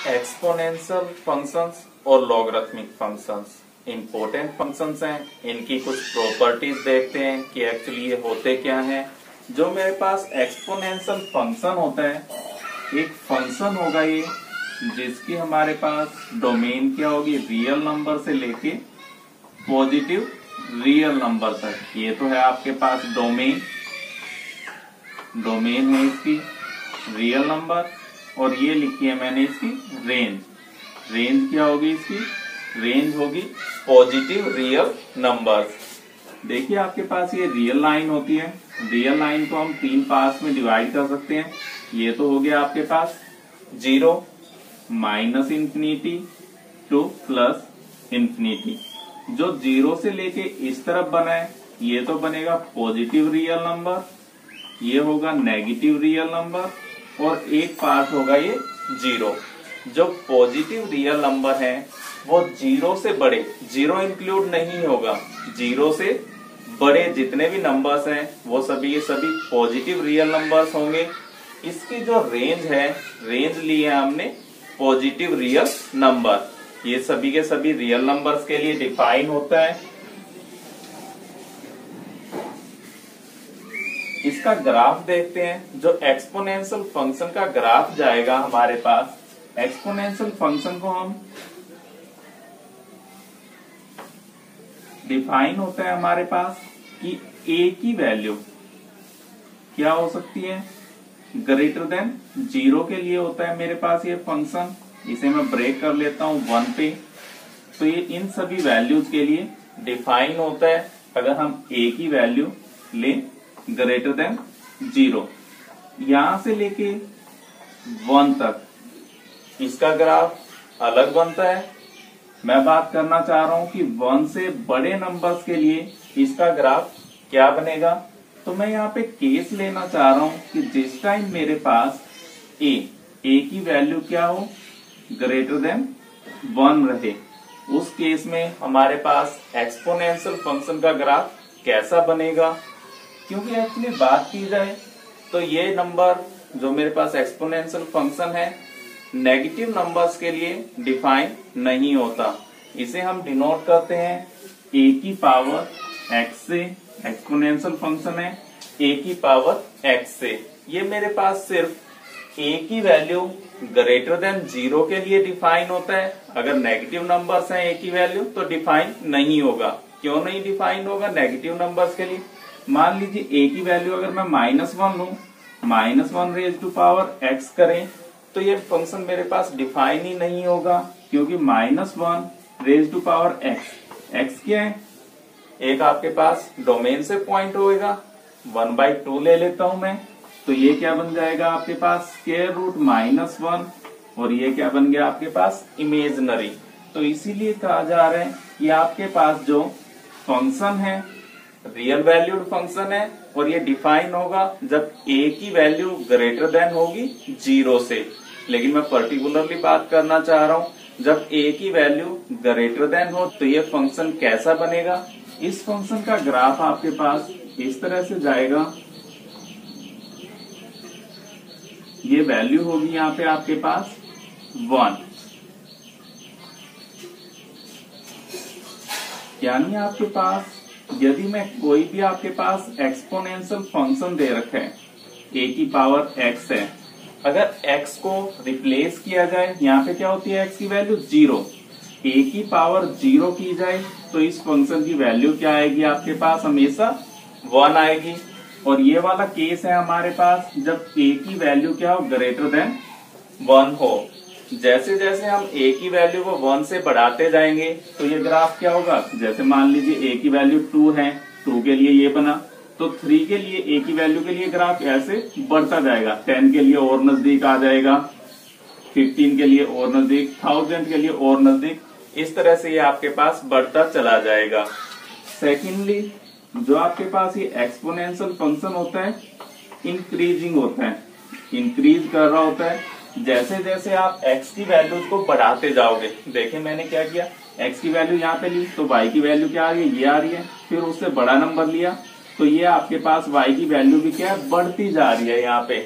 Exponential functions और logarithmic functions important functions हैं। इनकी कुछ प्रॉपर्टीज देखते हैं कि एक्चुअली ये होते क्या हैं। जो मेरे पास एक्सपोनेंशियल फंक्शन होता है, एक फंक्शन होगा ये जिसकी हमारे पास डोमेन क्या होगी, रियल नंबर से लेके पॉजिटिव रियल नंबर तक। ये तो है आपके पास डोमेन है इसकी रियल नंबर, और ये लिखी है मैंने इसकी रेंज क्या होगी, इसकी रेंज होगी पॉजिटिव रियल नंबर्स। देखिए आपके पास ये रियल लाइन होती है, रियल लाइन को हम 3 पार्ट्स में डिवाइड कर सकते हैं। ये तो हो गया आपके पास 0, -इंफिनिटी टू +इंफिनिटी। जो 0 से लेके इस तरफ बना है ये तो बनेगा पॉजिटिव रियल नंबर, ये होगा नेगेटिव रियल नंबर, और एक पार्ट होगा ये 0। जो पॉजिटिव रियल नंबर है वो 0 से बड़े, 0 इंक्लूड नहीं होगा, 0 से बड़े जितने भी नंबर्स हैं वो सभी ये सभी पॉजिटिव रियल नंबर्स होंगे। इसकी जो रेंज है, रेंज ली है हमने पॉजिटिव रियल नंबर, ये सभी के सभी रियल नंबर्स के लिए डिफाइन होता है। इसका ग्राफ देखते हैं। जो एक्सपोनेंशियल फंक्शन का ग्राफ जाएगा हमारे पास, एक्सपोनेंशियल फंक्शन को हम डिफाइन होता है हमारे पास कि a की वैल्यू क्या हो सकती है, ग्रेटर देन 0 के लिए होता है मेरे पास ये फंक्शन। इसे मैं ब्रेक कर लेता हूं 1 पे, तो ये इन सभी वैल्यूज के लिए डिफाइन होता है। अगर हम a की वैल्यू ले ग्रेटर देन 0, यहां से लेके 1 तक इसका ग्राफ अलग बनता है। मैं बात करना चाह रहा हूं कि 1 से बड़े नंबर्स के लिए इसका ग्राफ क्या बनेगा। तो मैं यहाँ पे केस लेना चाह रहा हूं कि जिस टाइम मेरे पास a की वैल्यू क्या हो, ग्रेटर देन 1 रहे, उस केस में हमारे पास एक्सपोनेंशियल फंक्शन का ग्राफ कैसा बनेगा। क्योंकि एक्चुअली बात की जाए तो ये नंबर जो मेरे पास एक्सपोनेंशियल फंक्शन है नेगेटिव नंबर्स के लिए डिफाइन नहीं होता। इसे हम डिनोट करते हैं a की पावर x से, एक्सपोनेंशियल फंक्शन है a की पावर x से। ये मेरे पास सिर्फ a की वैल्यू ग्रेटर देन 0 के लिए डिफाइन होता है। अगर नेगेटिव नंबर्स हैं a की वैल्यू तो डिफाइन नहीं होगा। क्यों नहीं डिफाइन होगा नेगेटिव नंबर्स के लिए? मान लीजिए a की वैल्यू अगर मैं -1 लूं, -1 रेज टू पावर x करें, तो ये फंक्शन मेरे पास डिफाइन ही नहीं होगा, क्योंकि -1 रेज टू पावर x क्या है, एक आपके पास डोमेन से पॉइंट होएगा, 1/2 ले लेता हूं मैं, तो ये क्या बन जाएगा आपके पास स्क्वायर रूट -1, और ये क्या बन गया आपके पास इमेजिनरी। तो इसीलिए कहा जा रहा है कि आपके पास जो फंक्शन है रियल वैल्यूड फंक्शन है, और ये डिफाइन होगा जब a की वैल्यू ग्रेटर देन होगी 0 से। लेकिन मैं पर्टिकुलरली बात करना चाह रहा हूं जब a की वैल्यू ग्रेटर देन हो तो ये फंक्शन कैसा बनेगा। इस फंक्शन का ग्राफ आपके पास इस तरह से जाएगा, ये वैल्यू होगी यहाँ पे आपके पास 1, यानी आपके पास यदि मैं कोई भी आपके पास एक्सपोनेंशियल फंक्शन दे रखे है, a की पावर x है, अगर x को रिप्लेस किया जाए, यहाँ पे क्या होती है x की वैल्यू 0, a की पावर 0 की जाए तो इस फंक्शन की वैल्यू क्या आएगी आपके पास, हमेशा 1 आएगी। और ये वाला केस है हमारे पास जब a की वैल्यू क्या हो, ग्रेटर देन 1 हो। जैसे जैसे हम a की वैल्यू को 1 से बढ़ाते जाएंगे तो ये ग्राफ क्या होगा, जैसे मान लीजिए a की वैल्यू 2 है, 2 के लिए ये बना, तो 3 के लिए a की वैल्यू के लिए ग्राफ ऐसे बढ़ता जाएगा, 10 के लिए और नजदीक आ जाएगा, 15 के लिए और नजदीक, 1000 के लिए और नजदीक, इस तरह से ये आपके पास बढ़ता चला जाएगा। सेकेंडली जो आपके पास ये एक्सपोनेंशियल फंक्शन होता है इंक्रीजिंग होता है, इंक्रीज कर रहा होता है जैसे जैसे आप x की वैल्यूज को बढ़ाते जाओगे। देखिए मैंने क्या किया, x की वैल्यू यहाँ पे ली तो y की वैल्यू क्या आ रही है, ये आ रही है, फिर उससे बड़ा नंबर लिया तो ये आपके पास y की वैल्यू भी क्या है, बढ़ती जा रही है। यहाँ पे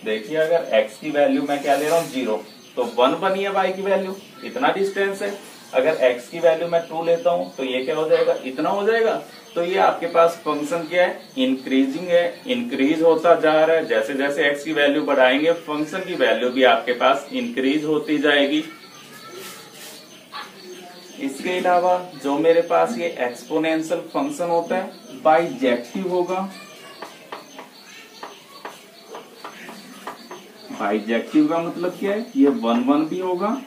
देखिए अगर x की वैल्यू मैं क्या ले रहा हूँ 0, तो 1 बनी है y की वैल्यू, इतना डिस्टेंस है। अगर x की वैल्यू मैं 2 लेता हूं तो ये क्या हो जाएगा, इतना हो जाएगा। तो ये आपके पास फंक्शन क्या है, इंक्रीजिंग है, इंक्रीज होता जा रहा है। जैसे जैसे x की वैल्यू बढ़ाएंगे फंक्शन की वैल्यू भी आपके पास इंक्रीज होती जाएगी। इसके अलावा जो मेरे पास ये एक्सपोनेंशियल फंक्शन होता है बाइजेक्टिव होगा। बाइजेक्टिव का मतलब क्या है, ये 1 1 भी होगा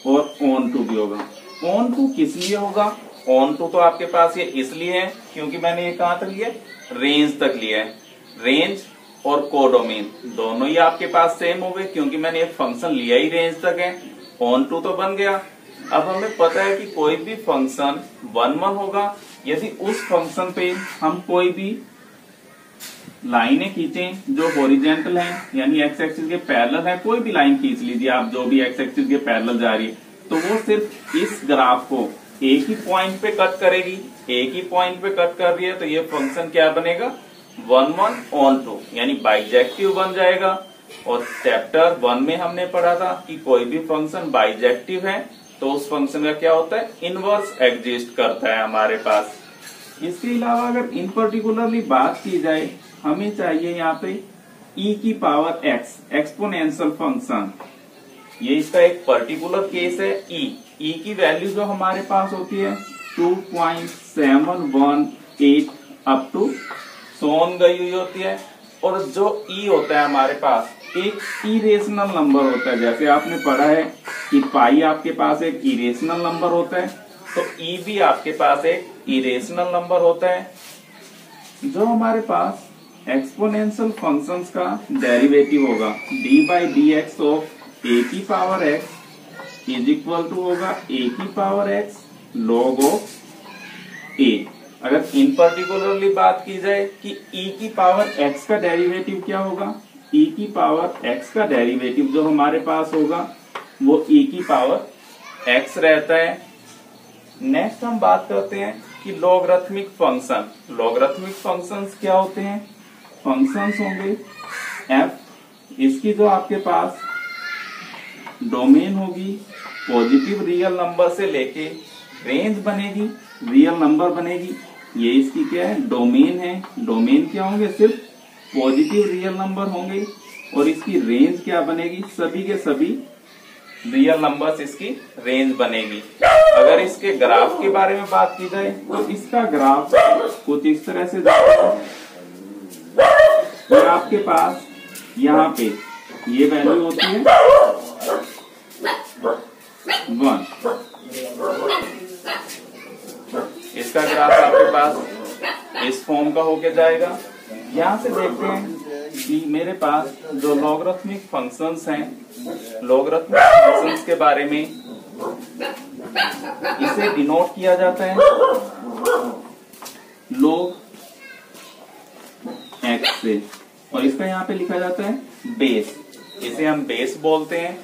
और ऑन टू भी होगा। ऑन टू किस लिए होगा, ऑन टू तो आपके पास ये इसलिए है क्योंकि मैंने ये कहां तक लिया, रेंज तक लिया है। रेंज और कोडोमेन दोनों ही आपके पास सेम हो गए क्योंकि मैंने ये फंक्शन लिया ही रेंज तक है। ऑन टू तो बन गया। अब हमें पता है कि कोई भी फंक्शन 1 1 होगा यदि उस फंक्शन पे हम कोई भी लाइनें खींचें जो हॉरिजॉन्टल हैं, यानी एक्स एक्सिस के पैरेलल है। कोई भी लाइन खींच लीजिए आप जो भी एक्स एक्सिस के पैरेलल जा रही है, तो वो सिर्फ इस ग्राफ को एक ही पॉइंट पे कट करेगी। एक ही पॉइंट पे कट कर रही है तो ये फंक्शन क्या बनेगा, 1 1 ऑन टू, यानी बाइजेक्टिव बन जाएगा। और चैप्टर 1 में हमने पढ़ा था कि कोई भी फंक्शन बाइजेक्टिव है तो उस फंक्शन का क्या होता है, इनवर्स एग्जिस्ट करता है हमारे पास। इसके अलावा अगर इन पर्टिकुलरली बात की जाए, हमें चाहिए यहाँ पे e की पावर x एक्सपोनेंशियल फंक्शन। ये इसका एक पर्टिकुलर केस है। e की वैल्यू जो हमारे पास होती है 2.718 अप टू सोन गई हुई होती है। और जो e होता है हमारे पास एक इरेशनल नंबर होता है। जैसे आपने पढ़ा है कि पाई आपके पास एक इरेशनल नंबर होता है, तो e भी आपके पास एक इरेशनल नंबर होता है। जो हमारे पास एक्सपोनेंशियल फंक्शंस का डेरिवेटिव होगा d/dx ऑफ a की power x is equal to होगा a की power x log of a। अगर इन पर्टिकुलरली बात की जाए कि e की पावर x का डेरिवेटिव क्या होगा, e की पावर x का डेरिवेटिव जो हमारे पास होगा वो e की पावर x रहता है। नेक्स्ट हम बात करते हैं कि लॉगरिथमिक फंक्शन। लॉगरिथमिक फंक्शंस क्या होते हैं, फंक्शंस होंगे f, इसकी जो आपके पास डोमेन होगी पॉजिटिव रियल नंबर से लेके रेंज बनेगी, रियल नंबर बनेगी। ये इसकी क्या है, डोमेन है। डोमेन क्या होंगे, सिर्फ पॉजिटिव रियल नंबर होंगे। और इसकी रेंज क्या बनेगी, सभी के सभी रियल नंबर्स इसकी रेंज बनेगी। अगर इसके ग्राफ के बारे में बात की जाए तो इसका ग्राफ कुछ इस तरह से जाएगा। और आपके पास यहाँ पे ये वैल्यू होती है 1। इसका ग्राफ आपके पास इस फॉर्म का होके जाएगा। यहाँ से देखते हैं कि मेरे पास जो लॉगरिथमिक फंक्शंस हैं, लॉगरिथमिक फंक्शंस के बारे में इसे डिनोट किया जाता है log x से, और इसका यहाँ पे लिखा जाता है बेस। इसे हम बेस बोलते हैं।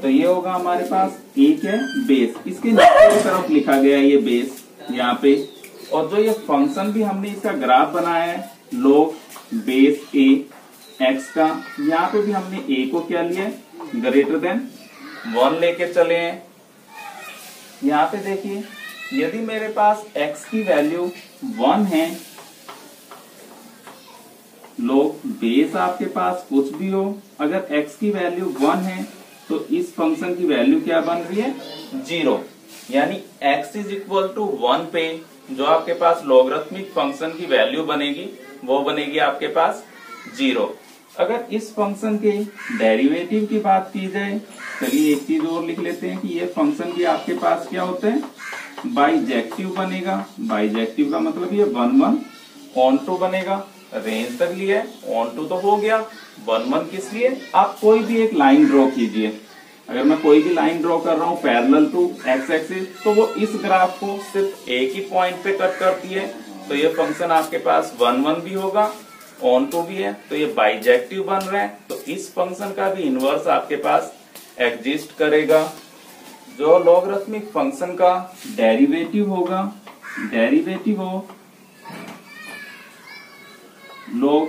तो ये होगा हमारे पास एक है बेस, इसके नीचे की तरफ लिखा गया है ये बेस यहाँ पे। और जो ये फंक्शन भी हमने इसका ग्राफ बनाया है log बेस a x का, यहाँ पे भी हमने a को क्या लिया है, ग्रेटर देन 1 लेके चले हैं। यहाँ पे देखिए यदि मेरे पास x की वैल्यू 1 है, log बेस आपके पास कुछ भी हो, अगर x की वैल्यू 1 है तो इस फंक्शन की वैल्यू क्या बन रही है, 0। यानी x इज इक्वल टू 1 पे जो आपके पास लॉगरिथमिक फंक्शन की वैल्यू बनेगी वो बनेगी आपके पास 0। अगर इस फंक्शन के डेरिवेटिव की बात की जाए, चलिए एक चीज और लिख लेते हैं कि ये फंक्शन भी आपके पास क्या होता है, बाइजेक्टिव बनेगा। बाइजेक्टिव का मतलब ये 1 1 ऑन टू बनेगा। रेंज तक लिया है, ऑन टू तो हो गया। 1 1 किस लिए, आप कोई भी एक लाइन ड्रॉ कीजिए। अगर मैं कोई भी लाइन ड्रॉ कर रहा हूँ पैरेलल टू एक्स एक्सिस, तो वो इस ग्राफ को सिर्फ एक ही पॉइंट पे कट करती है। तो ये फंक्शन आपके पास 1 1 भी होगा, ऑन टू भी है, तो ये बाइजेक्टिव बन रहा है। तो इस फंक्शन का भी इनवर्स आपके पास एग्जिस्ट करेगा। जो लॉगरिथमिक फंक्शन का डेरिवेटिव होगा, डेरिवेटिव हो log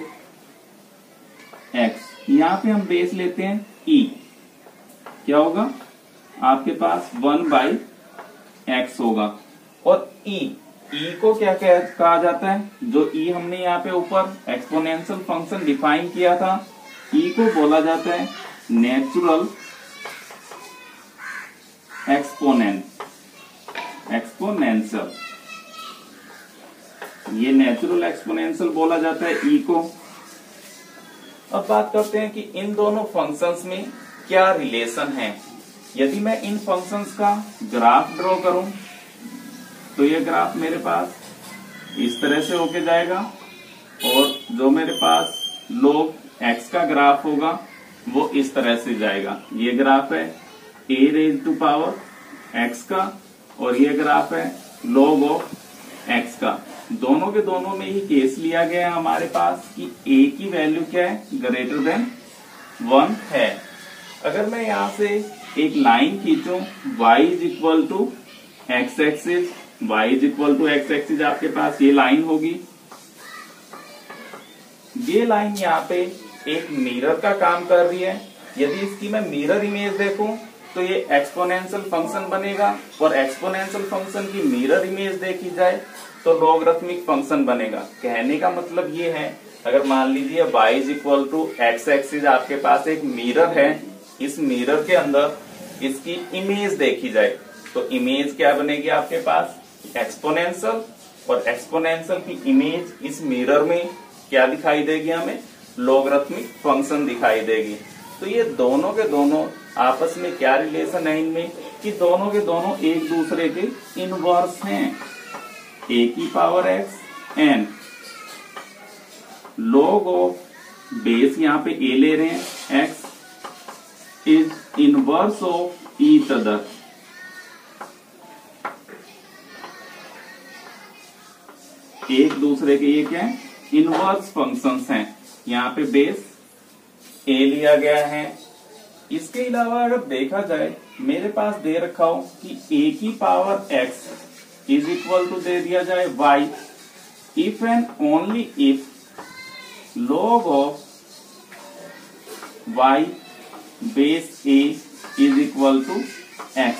x, यहाँ पे हम बेस लेते हैं e। क्या होगा आपके पास 1/x होगा। और ई को क्या कहा जाता है, जो ई हमने यहाँ पे ऊपर एक्सपोनेंशियल फंक्शन डिफाइन किया था, ई को बोला जाता है नेचुरल एक्सपोनेंशियल। ये नेचुरल एक्सपोनेंशियल बोला जाता है ई को। अब बात करते हैं कि इन दोनों फंक्शंस में क्या रिलेशन है। यदि मैं इन फंक्शंस का ग्राफ ड्रॉ करूं तो ये ग्राफ मेरे पास इस तरह से होके जाएगा, और जो मेरे पास log x का ग्राफ होगा वो इस तरह से जाएगा। ये ग्राफ है a⁻⁴ x का, और ये ग्राफ है log ऑफ x का। दोनों के दोनों में ही केस लिया गया है हमारे पास कि a की वैल्यू क्या है, ग्रेटर देन 1 है। अगर मैं यहां से एक लाइन खींचूं y is equal to x axis, y is equal to x axis आपके पास ये लाइन होगी। ये लाइन यहाँ पे एक मिरर का काम कर रही है। यदि इसकी मैं मिरर इमेज देखूं तो ये एक्सपोनेंशियल फंक्शन बनेगा, और एक्सपोनेंशियल फंक्शन की मिरर इमेज देखी जाए तो लॉगरिथमिक फंक्शन बनेगा। कहने का मतलब ये है, अगर मान लीजिए y is equal to x axis आपके पास एक मिरर है, इस मिरर के अंदर इसकी इमेज देखी जाए तो इमेज क्या बनेगी आपके पास, एक्सपोनेंशियल। और एक्सपोनेंशियल की इमेज इस मिरर में क्या दिखाई देगी, हमें लॉगरिथमिक फंक्शन दिखाई देगी। तो ये दोनों के दोनों आपस में क्या रिलेशन है इनमें, कि दोनों के दोनों एक दूसरे के इनवर्स हैं। a⁻x and log of base यहाँ पे a ले रहे हैं x is inverse of each other. एक दूसरे के ये क्या है, इनवर्स फंक्शंस हैं। यहाँ पे बेस a लिया गया है। इसके अलावा अगर देखा जाए, मेरे पास दे रखा हो कि a⁻x इज इक्वल टू दे दिया जाए y, if and only if log of y base a is equal to x।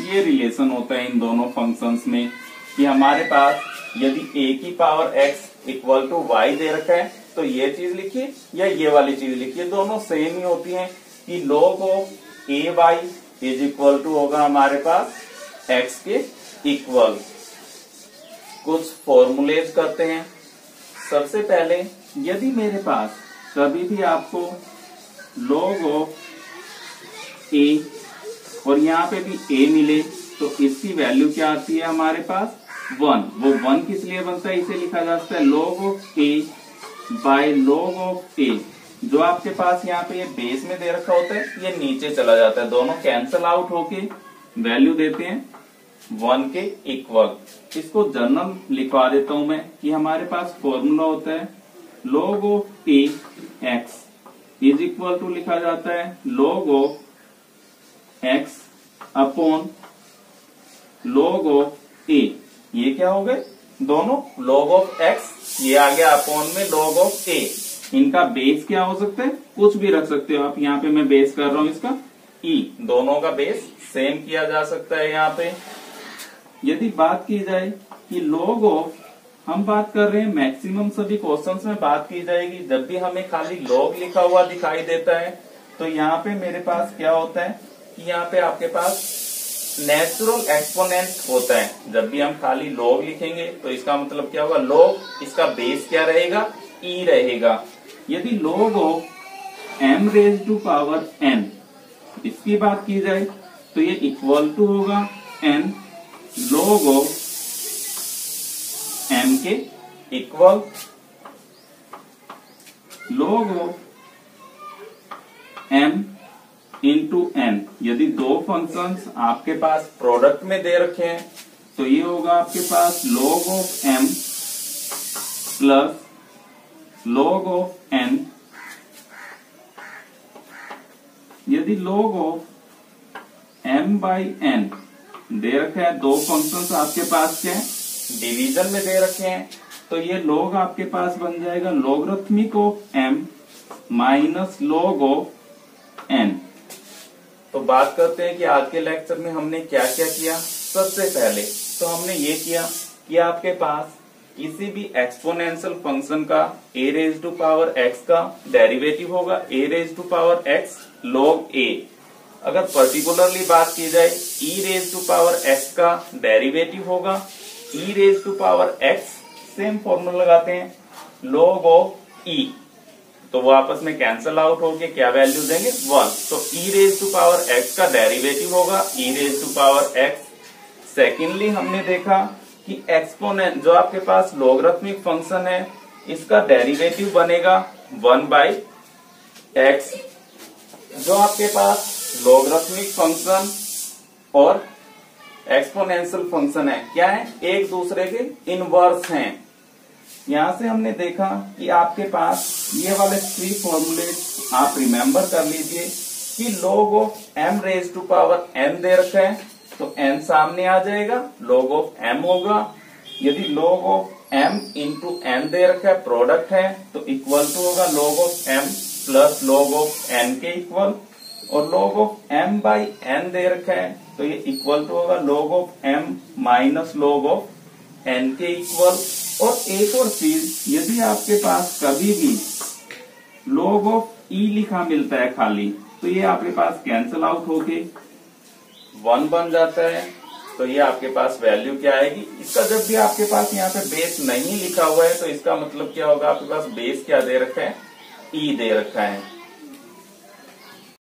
ये रिलेशन होता है इन दोनों फंक्शंस में कि हमारे पास यदि a⁻x इक्वल टू y दे रखा है तो ये चीज लिखिए या ये वाली चीज लिखिए, दोनों सेम ही होती हैं कि log of ay is equal to होगा हमारे पास x के इक्वल। कुछ फॉर्मूलेज करते हैं। सबसे पहले यदि मेरे पास कभी भी आपको log ऑफ a और यहाँ पे भी a मिले तो इसकी वैल्यू क्या आती है हमारे पास 1। वो 1 किस लिए बनता है, इसे लिखा जा सकता है log of a by log of a। जो आपके पास यहाँ पे ये बेस में दे रखा होता है ये नीचे चला जाता है, दोनों कैंसल आउट होके वैल्यू देते हैं 1 के इक्वल। इसको जनरल लिखवा देता हूं मैं कि हमारे पास फॉर्मूला होता है log of a x is equal to लिखा जाता है log of x upon log of a। ये क्या हो गए दोनों, log ऑफ x ये आ गया अपॉन में log ऑफ a। इनका बेस क्या हो सकता है, कुछ भी रख सकते हो आप। यहाँ पे मैं बेस कर रहा हूं इसका e, दोनों का बेस सेम किया जा सकता है। यहाँ पे यदि बात की जाए कि log ऑफ, हम बात कर रहे हैं मैक्सिमम सभी क्वेश्चंस में बात की जाएगी जब भी हमें खाली log लिखा हुआ दिखाई देता है तो यहाँ पे मेरे पास क्या होता है कि यहाँ पे आपके पास नेचुरल एक्सपोनेंट होता है। जब भी हम खाली log लिखेंगे तो इसका मतलब क्या होगा, log इसका बेस क्या रहेगा, e रहेगा। यदि log of m raise to power n इसकी बात की जाए तो ये इक्वल टू होगा n log ऑफ m के equal log of m into n। यदि दो फंक्शंस आपके पास प्रोडक्ट में दे रखे हैं तो ये होगा आपके पास log of m plus log of n। यदि log of m by n दे रखा है, दो फंक्शंस आपके पास क्या है, डिवीजन में दे रखे हैं, तो ये log आपके पास बन जाएगा logarithmic of m minus log of n। तो बात करते हैं कि आज के लेक्चर में हमने क्या क्या किया। सबसे पहले तो हमने ये किया कि आपके पास किसी भी एक्सपोनेंशियल फंक्शन का a raise to power x का डेरिवेटिव होगा a raise to power x log a। अगर पर्टिकुलरली बात की जाए e raise to power x का डेरिवेटिव होगा e raise to power x, same formula लगाते हैं log ऑफ e, तो वो आपस में कैंसल आउट होके क्या वैल्यू देंगे 1। तो e raise to power x का डेरिवेटिव होगा e raise to power x। Secondly हमने देखा कि एक्सपोनेंट जो आपके पास लॉगरिथमिक फंक्शन है इसका डेरिवेटिव बनेगा 1/x। जो आपके पास लॉगरिथमिक फंक्शन और एक्सपोनेंशियल फंक्शन है क्या है, एक दूसरे के इनवर्स हैं। यहां से हमने देखा कि आपके पास ये वाले 3 फॉर्मूले आप रिमेंबर कर लीजिए कि log of m raise to power n दे रखा है तो n सामने आ जाएगा, log ऑफ m होगा। यदि log of m into n दे रखा है, प्रोडक्ट है, तो इक्वल टू होगा log of m plus log of n के इक्वल। और log of m by n दे रखा है तो ये इक्वल टू होगा log of m minus log of n के इक्वल। और एक और चीज, यदि आपके पास कभी भी log ऑफ e लिखा मिलता है खाली, तो ये आपके पास कैंसल आउट होके 1 बन जाता है। तो ये आपके पास वैल्यू क्या आएगी इसका, जब भी आपके पास यहाँ पे बेस नहीं लिखा हुआ है तो इसका मतलब क्या होगा, आपके पास बेस क्या दे रखा है, e दे रखा है।